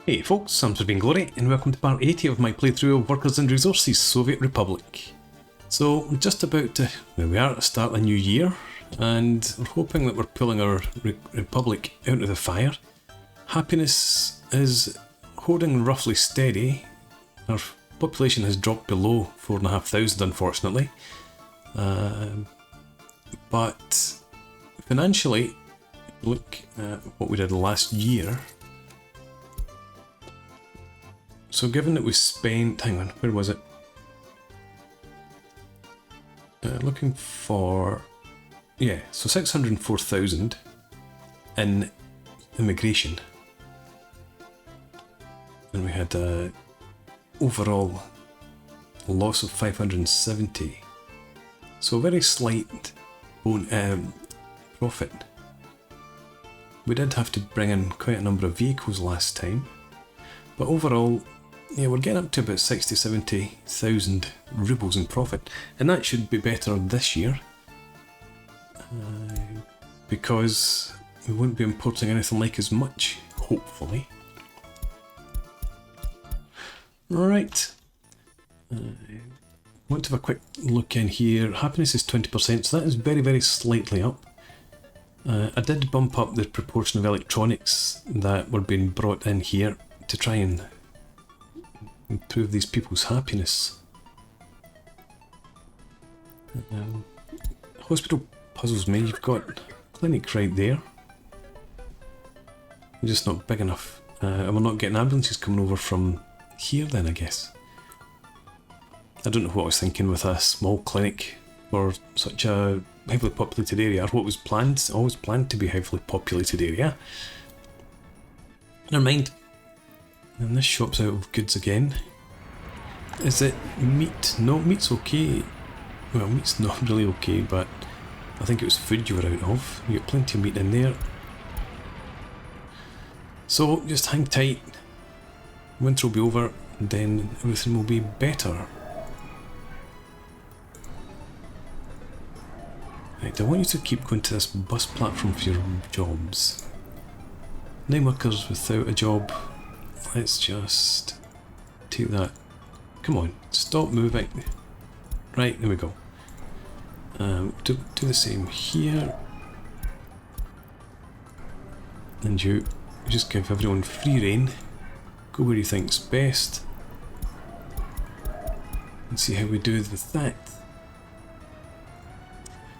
Hey folks, I'm Glory, and welcome to part 80 of my playthrough of Workers and Resources Soviet Republic. So we're just about to, where we are, to start a new year, and we're hoping that we're pulling our republic out of the fire. Happiness is holding roughly steady. Our population has dropped below 4,500 unfortunately, but financially, look at what we did last year. So given that we spent, hang on, where was it? Looking for, yeah, so 604,000 in immigration. And we had a overall loss of 570. So a very slight profit. We did have to bring in quite a number of vehicles last time, but overall, yeah, we're getting up to about 60-70,000 rubles in profit, and that should be better this year because we won't be importing anything like as much, hopefully. Right, want to have a quick look in here. Happiness is 20%, so that is very, very slightly up. I did bump up the proportion of electronics that were being brought in here to try and improve these people's happiness. Hospital puzzles me. You've got clinic right there. You're just not big enough. And we're not getting ambulances coming over from here then, I guess. I don't know what I was thinking with a small clinic for such a heavily populated area, or what was planned, always planned to be a heavily populated area. Never mind. And this shop's out of goods again. Is it meat? No, meat's okay. Well, meat's not really okay, but I think it was food you were out of. You got plenty of meat in there. So just hang tight. Winter will be over, and then everything will be better. Right, I want you to keep going to this bus platform for your jobs. 9 workers without a job. Let's just take that. Come on, stop moving. Right, there we go. Do the same here. And you just give everyone free rein. Go where you think's best. And see how we do with that.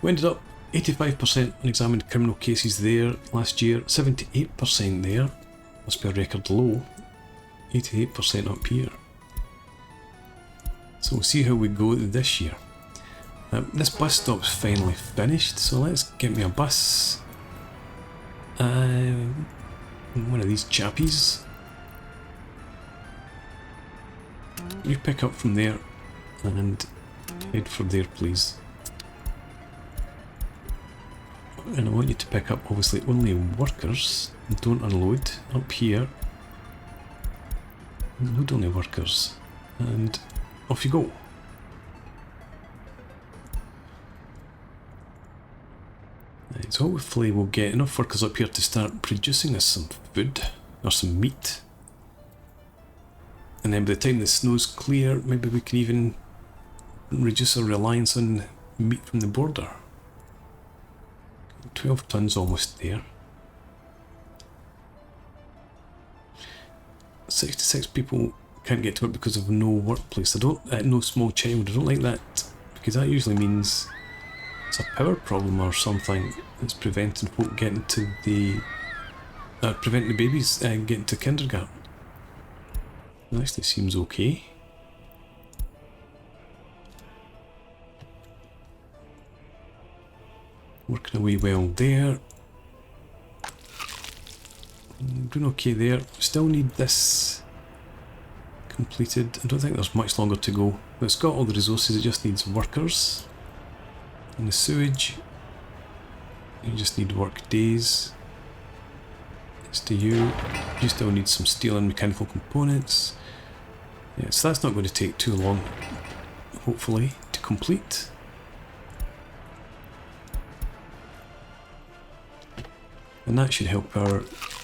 We ended up 85% unexamined criminal cases there last year, 78% there. Must be a record low. 88% up here. So we'll see how we go this year. This bus stop's finally finished, so let's get me a bus. One of these chappies. You pick up from there and head for there, please. And I want you to pick up, obviously, only workers. Don't unload. Up here. Load only workers. And off you go. Right, so hopefully we'll get enough workers up here to start producing us some food, or some meat. And then by the time the snow's clear, maybe we can even reduce our reliance on meat from the border. 12 tons almost there. 66 people can't get to work because of no workplace. I don't, no small child. I don't like that, because that usually means it's a power problem or something that's preventing folk getting to the, preventing the babies getting to kindergarten. It actually seems okay. Working away well there. Doing okay there. Still need this completed. I don't think there's much longer to go. But it's got all the resources, it just needs workers. And the sewage, you just need work days. It's to you. You still need some steel and mechanical components. Yeah, so that's not going to take too long, hopefully, to complete. And that should help our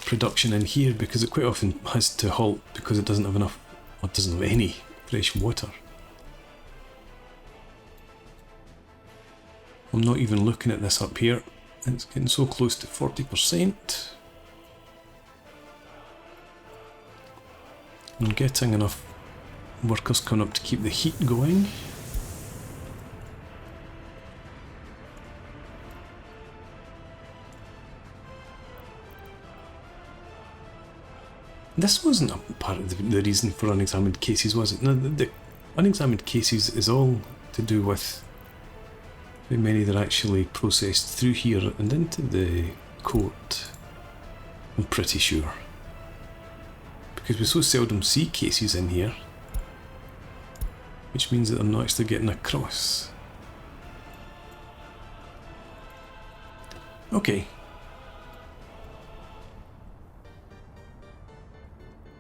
production in here because it quite often has to halt because it doesn't have enough, or doesn't have any fresh water. I'm not even looking at this up here. It's getting so close to 40%. I'm getting enough workers coming up to keep the heat going. This wasn't a part of the reason for unexamined cases, was it? No, the unexamined cases is all to do with how many that are actually processed through here and into the court. I'm pretty sure. Because we so seldom see cases in here, which means that they're not actually getting across. Okay.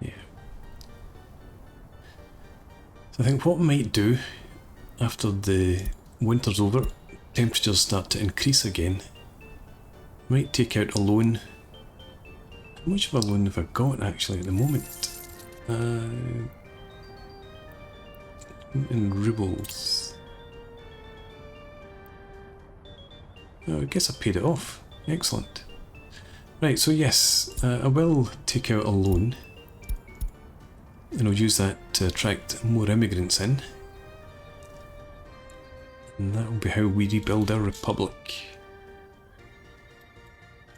Yeah. So I think what we might do after the winter's over, temperatures start to increase again, might take out a loan. How much of a loan have I got actually at the moment? In rubles. Oh, I guess I paid it off. Excellent. Right, so yes, I will take out a loan and I'll use that to attract more immigrants in. And that will be how we rebuild our republic.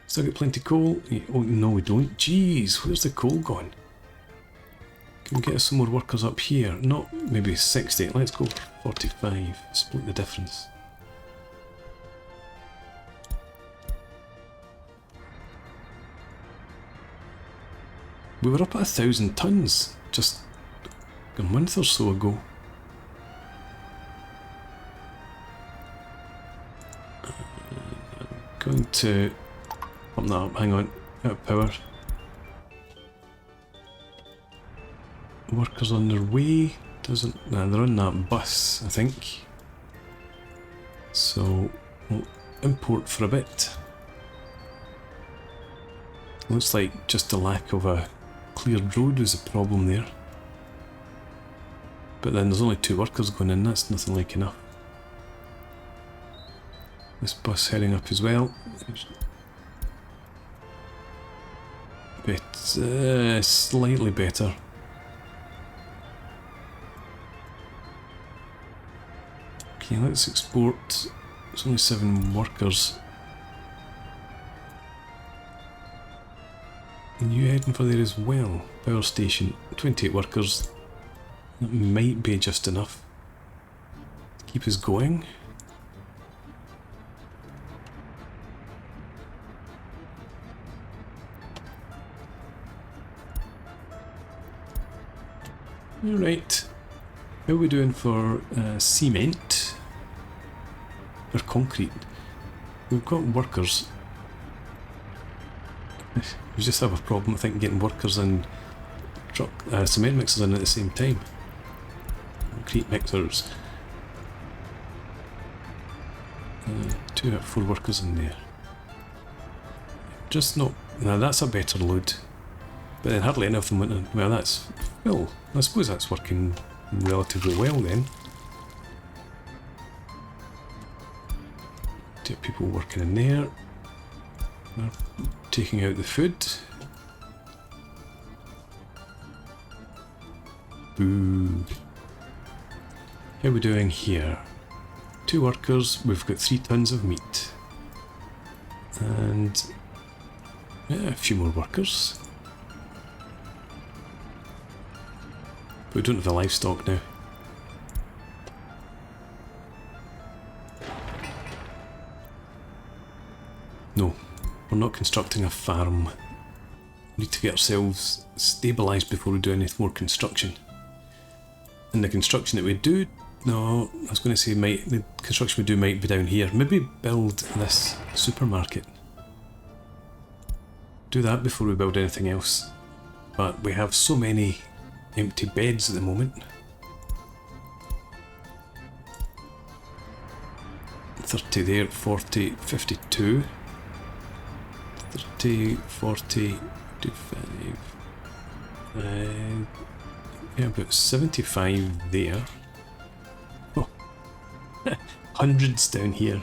Still got plenty of coal? Oh no we don't. Jeez, where's the coal gone? Can we get us some more workers up here? Not maybe 60, let's go 45, split the difference. We were up at 1,000 tons just a month or so ago. Going to pump that up, hang on, out of power. Workers on their way, nah, they're on that bus I think. So we'll import for a bit. Looks like just the lack of a cleared road is a problem there. But then there's only 2 workers going in, that's nothing like enough. This bus heading up as well. But slightly better. Okay, let's export. There's only 7 workers. And you heading for there as well. Power station, 28 workers. That might be just enough to keep us going. Alright, how are we doing for cement or concrete? We've got workers. We just have a problem, I think, getting workers and cement mixers in at the same time. Concrete mixers. 2 out of 4 workers in there. Just not. Now that's a better load. But then hardly any of them went in. Well, that's. Well, I suppose that's working relatively well then. 2 people working in there. They're taking out the food. Boo. How are we doing here? 2 workers, we've got 3 tons of meat. And yeah, a few more workers. But we don't have the livestock now. No, we're not constructing a farm. We need to get ourselves stabilised before we do any more construction. And the construction that we do, no, I was going to say the construction we do might be down here. Maybe build this supermarket. Do that before we build anything else. But we have so many empty beds at the moment. 30 there, 40, 52. 30, 40, 55. Yeah, about 75 there. Oh, hundreds down here.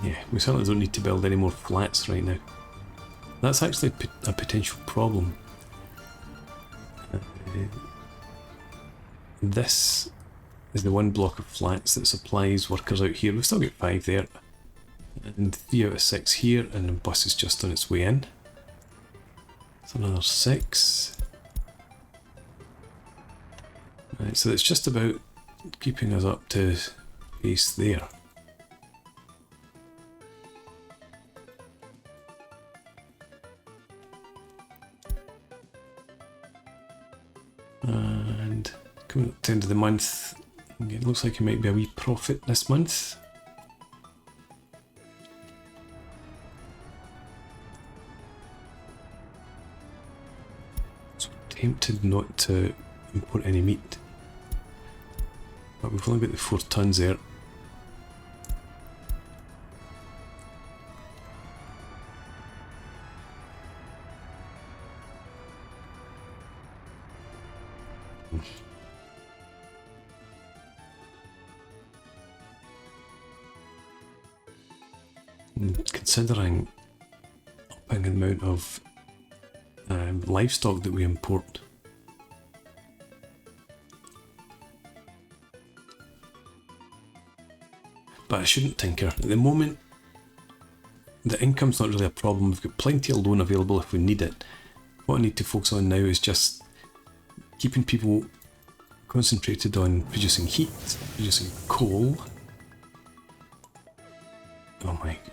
Yeah, we certainly don't need to build any more flats right now. That's actually a potential problem. This is the one block of flats that supplies workers out here. We've still got 5 there, and 3 out of 6 here, and the bus is just on its way in. So another 6. Right, so it's just about keeping us up to pace there. And coming up to the end of the month, it looks like it might be a wee profit this month. So tempted not to import any meat, but we've only got the 4 tons there. Considering upping the amount of livestock that we import, but I shouldn't tinker. At the moment, the income's not really a problem. We've got plenty of loan available if we need it. What I need to focus on now is just keeping people concentrated on producing heat, producing coal. Oh my god.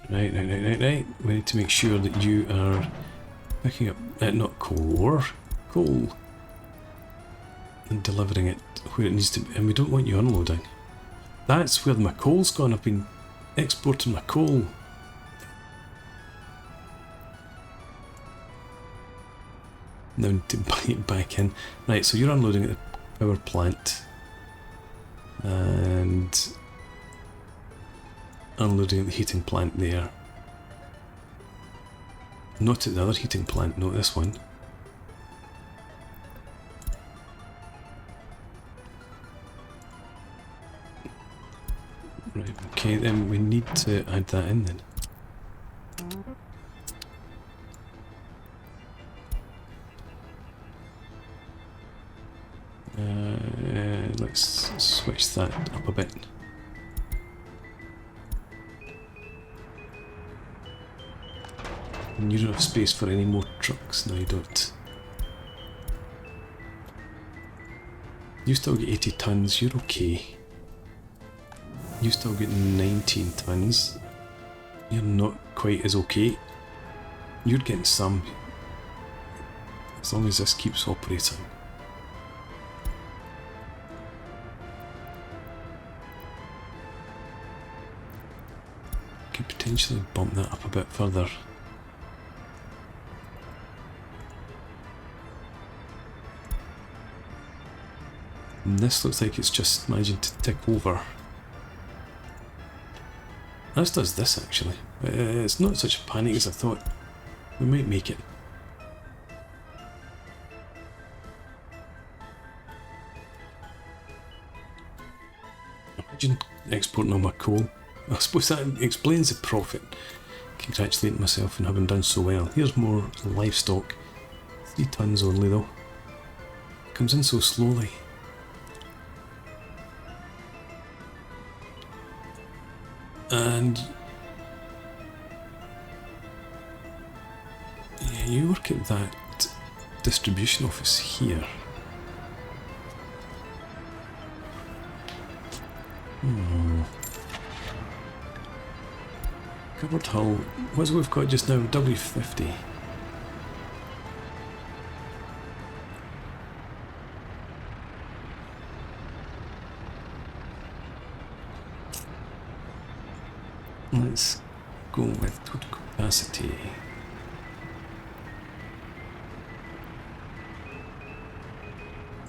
Right. We need to make sure that you are picking up, not coal, ore, coal, and delivering it where it needs to be. And we don't want you unloading. That's where my coal's gone. I've been exporting my coal. Now I need to buy it back in. Right, so you're unloading at the power plant. And unloading at the heating plant there. Not at the other heating plant, not this one. Right, okay, then we need to add that in then. Let's switch that up a bit. And you don't have space for any more trucks. No, you don't. You still get 80 tons, you're okay. You still get 19 tons. You're not quite as okay. You're getting some. As long as this keeps operating. Could potentially bump that up a bit further. And this looks like it's just managing to tick over. As does this actually. It's not such a panic as I thought. We might make it. Imagine exporting all my coal. I suppose that explains the profit. Congratulating myself on having done so well. Here's more livestock. 3 tons only though. Comes in so slowly. And yeah, you work at that distribution office here. Covered hull. What's it we've got just now? W50. Let's go with total capacity.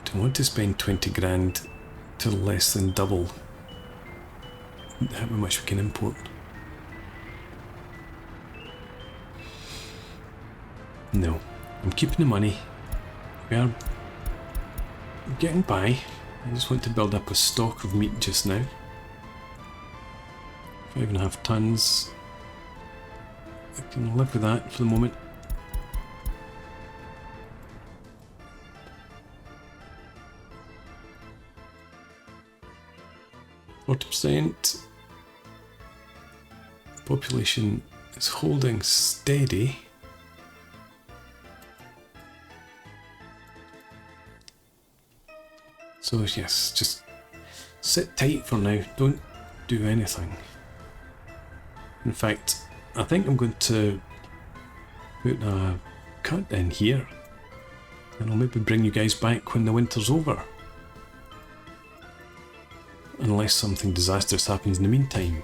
Don't want to spend 20 grand to less than double how much we can import. No, I'm keeping the money. We are getting by. I just want to build up a stock of meat just now. 5.5 tons. I can live with that for the moment. %. Population is holding steady. So yes, just sit tight for now, don't do anything. In fact, I think I'm going to put a cut in here and I'll maybe bring you guys back when the winter's over. Unless something disastrous happens in the meantime.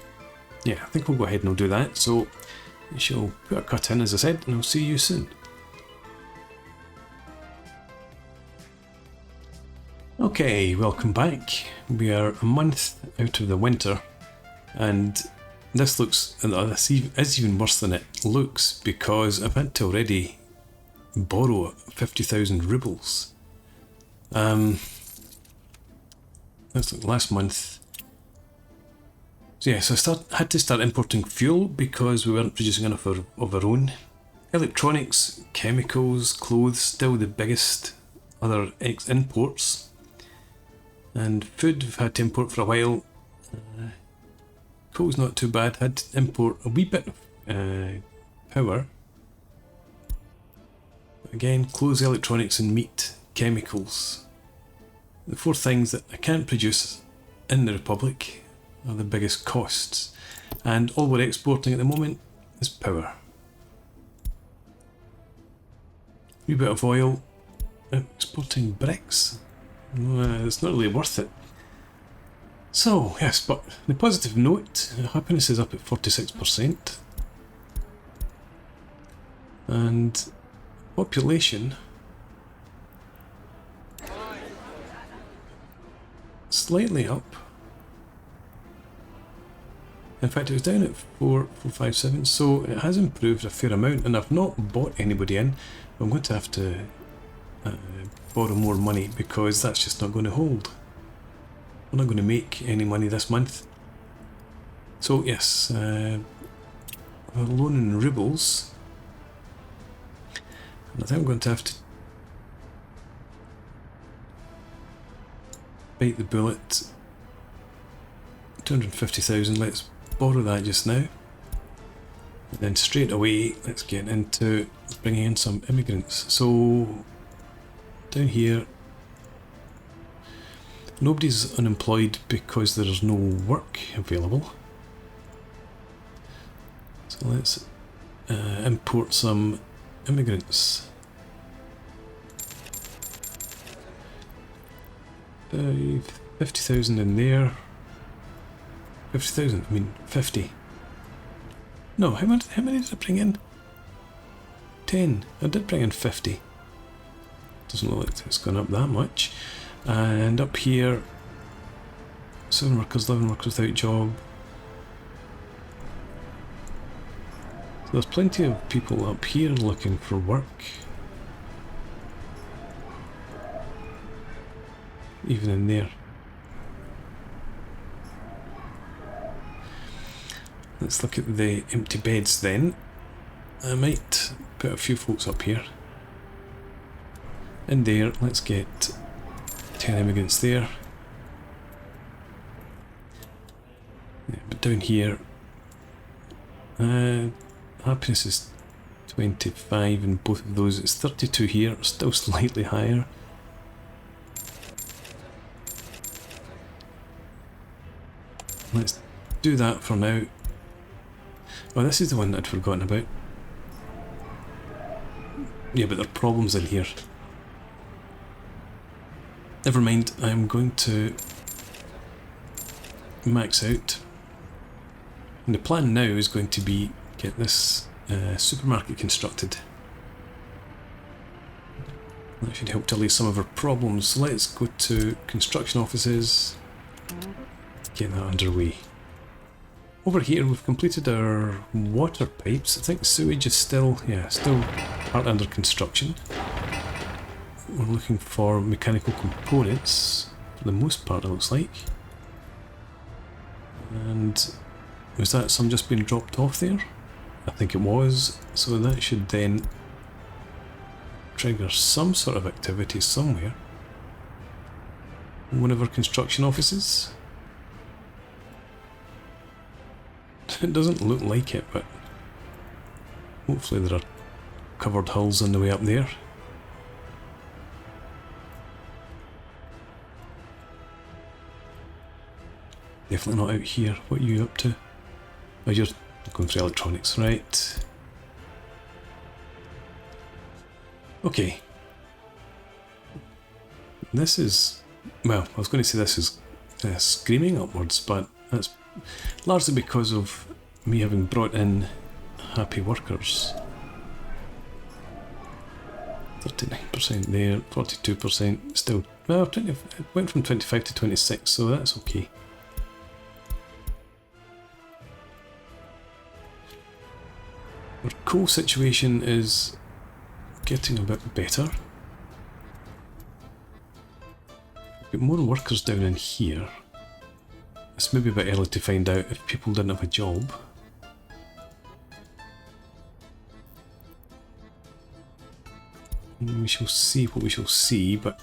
Yeah, I think we'll go ahead and I'll do that. So I shall put a cut in, as I said, and I'll see you soon. Okay, welcome back. We are a month out of the winter, and this looks, this is even worse than it looks, because I've had to already borrow 50,000 rubles. That's like last month. So yeah, so I had to start importing fuel because we weren't producing enough of our own. Electronics, chemicals, clothes, still the biggest other imports. And food we've had to import for a while. Coal's not too bad, had to import a wee bit of power. Again, clothes, electronics and meat, chemicals. The 4 things that I can't produce in the Republic are the biggest costs, and all we're exporting at the moment is power. A wee bit of oil, exporting bricks, it's not really worth it. So yes, but on a positive note, happiness is up at 46%, and population slightly up. In fact, it was down at 4,457, so it has improved a fair amount, and I've not bought anybody in. I'm going to have to borrow more money because that's just not going to hold. We're not going to make any money this month. So yes, a loan in rubles. And I think I'm going to have to bite the bullet. 250,000, let's borrow that just now. And then straight away, let's get into bringing in some immigrants. So, down here, nobody's unemployed because there's no work available. So let's import some immigrants. 50,000 in there. 50,000, I mean 50. No, how many did I bring in? 10. I did bring in 50. Doesn't look like it's gone up that much. And up here, 7 workers, 11 workers without job. So there's plenty of people up here looking for work. Even in there. Let's look at the empty beds then. I might put a few folks up here. In there, let's get 10 immigrants there. Yeah, but down here, happiness is 25 in both of those. It's 32 here, still slightly higher. Let's do that for now. Oh, this is the one that I'd forgotten about. Yeah, but there are problems in here. Never mind, I'm going to max out. And the plan now is going to be get this supermarket constructed. That should help to allay some of our problems. So let's go to construction offices. Get that underway. Over here we've completed our water pipes. I think sewage is still, yeah, still part under construction. We're looking for mechanical components for the most part, it looks like. And was that some just being dropped off there? I think it was. So that should then trigger some sort of activity somewhere. One of our construction offices. It doesn't look like it, but hopefully there are covered hulls on the way up there. Definitely not out here. What are you up to? Oh, you're going for electronics, right? Okay. This is, well, I was going to say this is screaming upwards, but that's largely because of me having brought in happy workers. 39% there, 42% still. Well, it went from 25 to 26, so that's okay. Our coal situation is getting a bit better. We've got more workers down in here. It's maybe a bit early to find out if people didn't have a job. We shall see what we shall see, but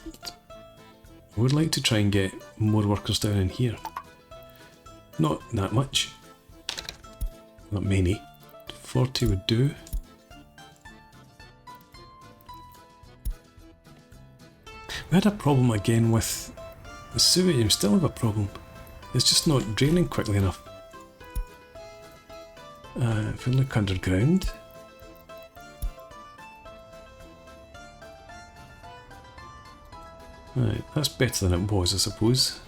I would like to try and get more workers down in here. Not that much. Not many. 40 would do. We had a problem again with the sewage. We still have a problem. It's just not draining quickly enough. If we look underground. Right, that's better than it was, I suppose.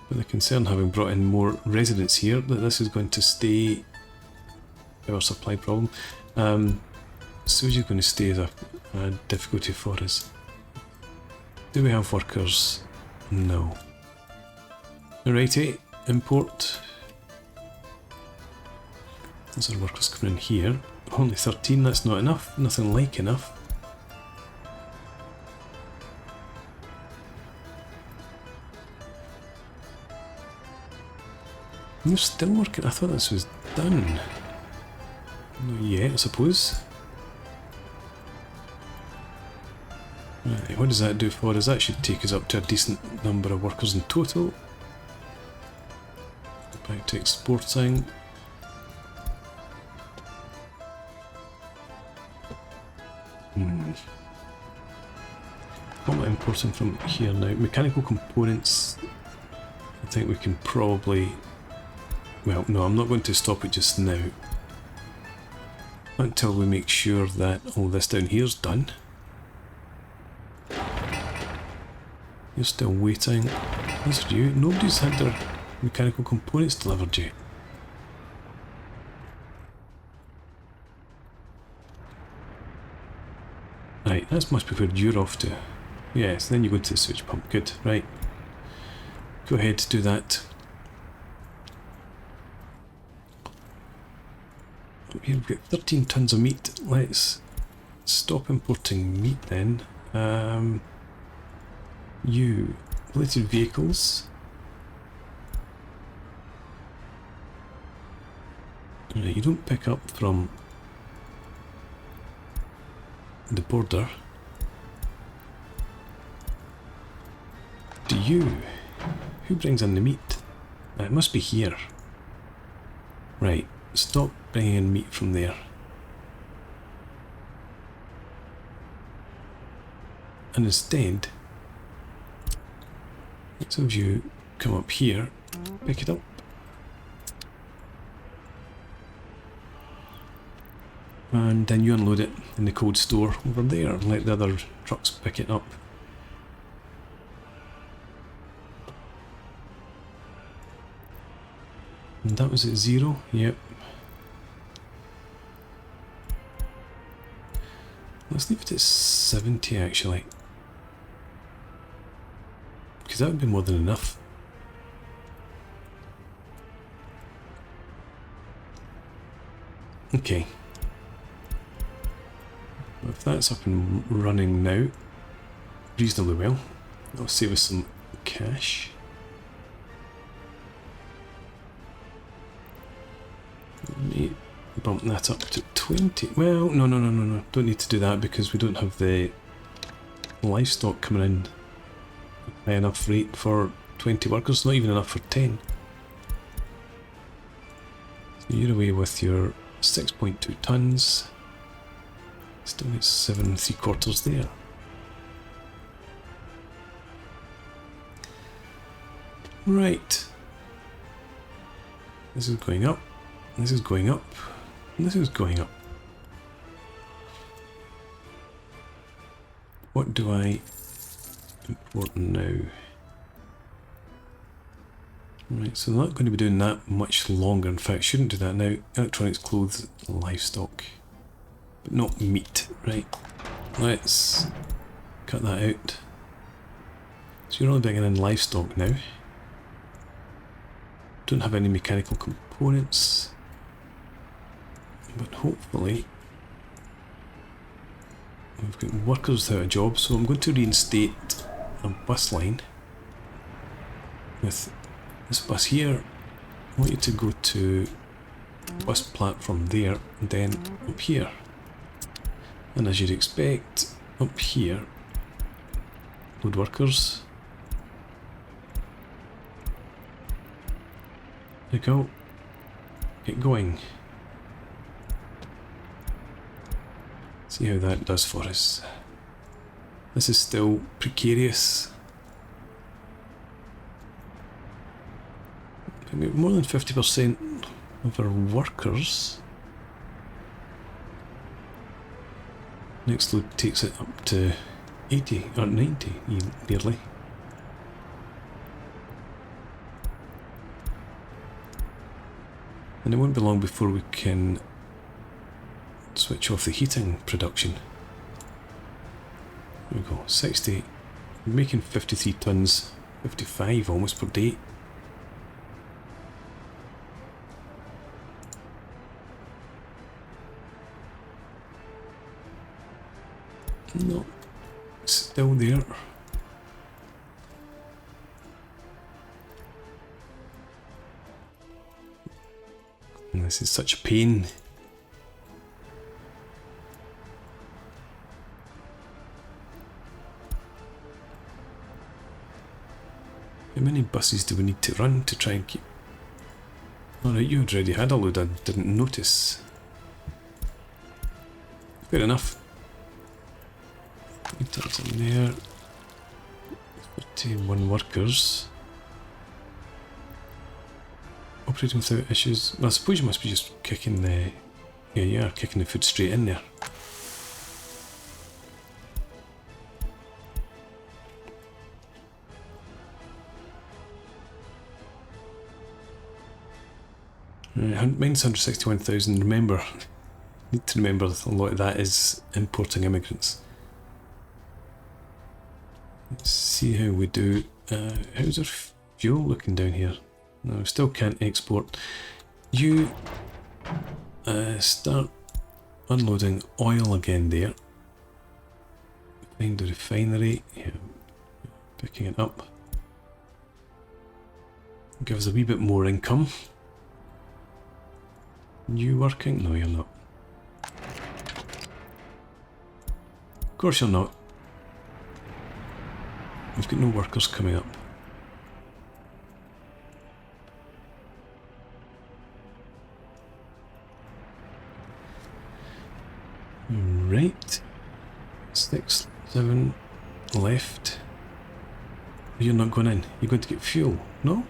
But the concern, having brought in more residents here, that this is going to stay our supply problem. Sewage is going to stay as a difficulty for us. Do we have workers? No. Alrighty, import. Those are workers coming in here. Only 13, that's not enough. Nothing like enough. You're still working? I thought this was done. Not yet, I suppose. Right, what does that do for us? That should take us up to a decent number of workers in total. Back to exporting. What am I importing from here now? Mechanical components. I think we can probably... Well, no, I'm not going to stop it just now. Until we make sure that all this down here is done. You're still waiting. As are you. Nobody's had their mechanical components delivered yet. Right, that must be where you're off to. Yes, then you go to the switch pump. Good, right. Go ahead, do that. Here we've got 13 tons of meat. Let's stop importing meat then. You, related vehicles. Right, you don't pick up from the border. Do you? Who brings in the meat? It must be here. Right, stop bringing in meat from there. And instead, let's have you come up here, pick it up. And then you unload it in the cold store over there and let the other trucks pick it up. And that was at 0, yep. Let's leave it at 70 actually. Because that would be more than enough. Okay. If that's up and running now, reasonably well, that'll save us some cash. Let me bump that up to 20. Well, no. Don't need to do that because we don't have the livestock coming in high enough rate for 20 workers, not even enough for 10. So you're away with your 6.2 tons. Still need 7 3/4 there. Right. This is going up. This is going up. And this is going up. What do I import now? Right, so I'm not going to be doing that much longer. In fact, shouldn't do that now. Electronics, clothes, livestock. But not meat. Right. Let's cut that out. So you're only bringing in livestock now. Don't have any mechanical components. But hopefully we've got workers without a job, so I'm going to reinstate a bus line with this bus here. I want you to go to bus platform there and then up here. And as you'd expect, up here, load workers. There you go. Get going. See how that does for us. This is still precarious. Maybe more than 50% of our workers. Next load takes it up to 80 or 90 nearly. And it won't be long before we can switch off the heating production. There we go, 60. We're making 53 tons, 55 almost per day. No, it's still there. And this is such a pain. How many buses do we need to run to try and keep... Alright, you already had a load, I didn't notice. Fair enough. 3 tons in there. 31 workers. Operating without issues. Well, I suppose you must be just kicking the... Yeah, you are kicking the food straight in there. Right, mine's 161,000. Remember, need to remember a lot of that is importing immigrants. Let's see how we do. How's our fuel looking down here? No, we still can't export. You start unloading oil again there. Find the refinery. Yeah, picking it up. Give us a wee bit more income. You working? No, you're not. Of course you're not. We've got no workers coming up. Right. 6, 7 left. You're not going in. You're going to get fuel, no?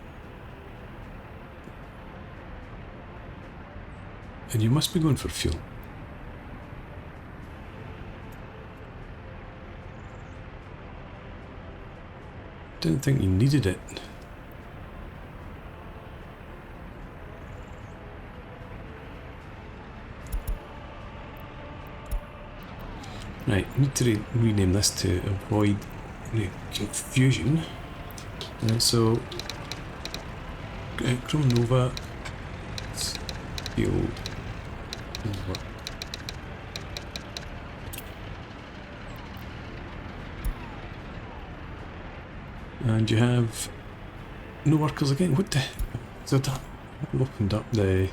And you must be going for fuel. Didn't think you needed it. Right, need to rename this to avoid the confusion. So, Chrome Nova, fuel Doesn't work. And you have no workers again. What the? So I haven't opened up the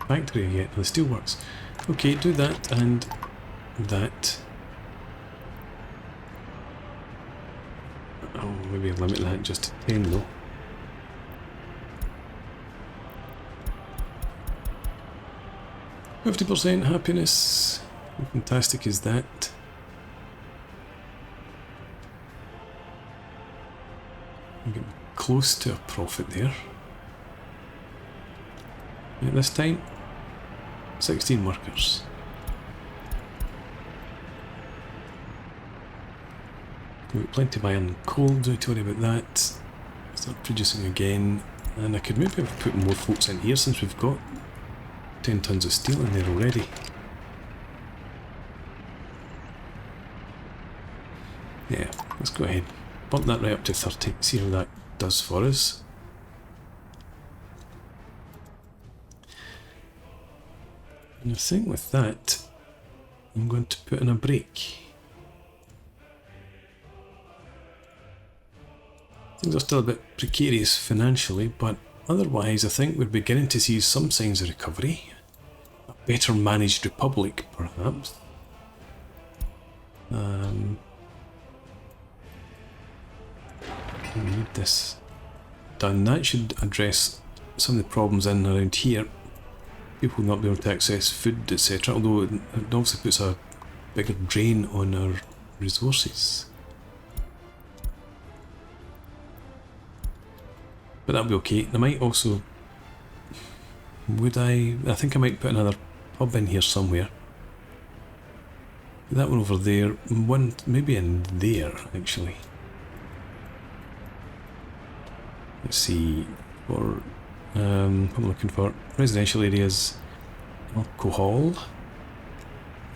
factory yet. The steelworks. Okay, do that and that. Oh, maybe limit that just to 10 though. %, happiness. How fantastic is that? I'm getting close to a profit there. And at this time, 16 workers. We've got plenty of iron and coal, don't need to worry about that. Start producing again. And I could maybe have put more floats in here since we've got 10 tons of steel in there already. Yeah, let's go ahead. Bump that right up to 30, see how that does for us. And I think with that, I'm going to put in a break. Things are still a bit precarious financially, but otherwise I think we're beginning to see some signs of recovery. A better managed republic, perhaps. We need this done. That should address some of the problems in and around here. People will not be able to access food, etc. Although it obviously puts a bigger drain on our resources. But that'll be okay. I might also... I think I might put another pub in here somewhere. That one over there. One maybe in there, actually. Let's see. For what I'm looking for. Residential areas. Alcohol.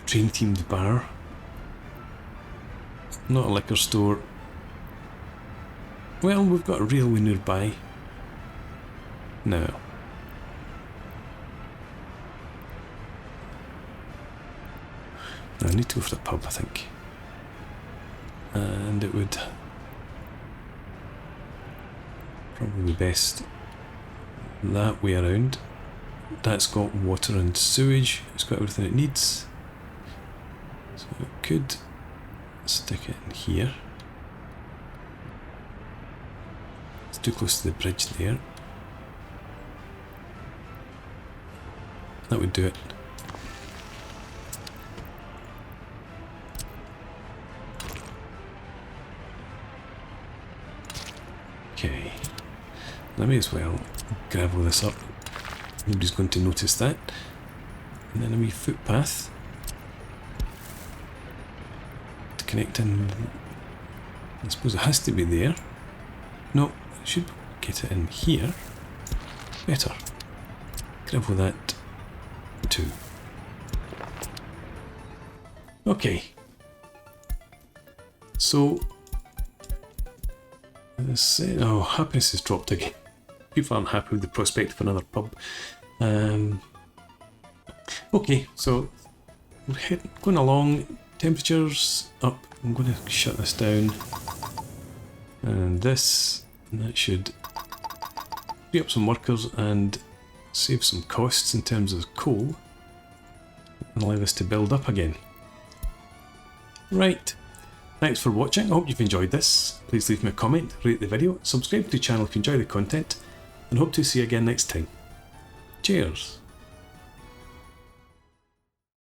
Train-themed bar. Not a liquor store. Well, we've got a railway nearby. No. I need to go for the pub, I think. And it would probably be best that way around. That's got water and sewage. It's got everything it needs. So it could stick it in here. It's too close to the bridge there. That would do it. Okay. I may as well gravel this up. Nobody's going to notice that. And then a wee footpath to connect in. I suppose it has to be there. No, I should get it in here. Better. Gravel that too. Okay. So oh, happiness has dropped again. People aren't happy with the prospect of another pub. Okay, so we're going along. Temperatures up. I'm going to shut this down. And this, and that should free up some workers and save some costs in terms of coal. And allow this to build up again. Right. Thanks for watching. I hope you've enjoyed this. Please leave me a comment, rate the video, subscribe to the channel if you enjoy the content, and hope to see you again next time. Cheers!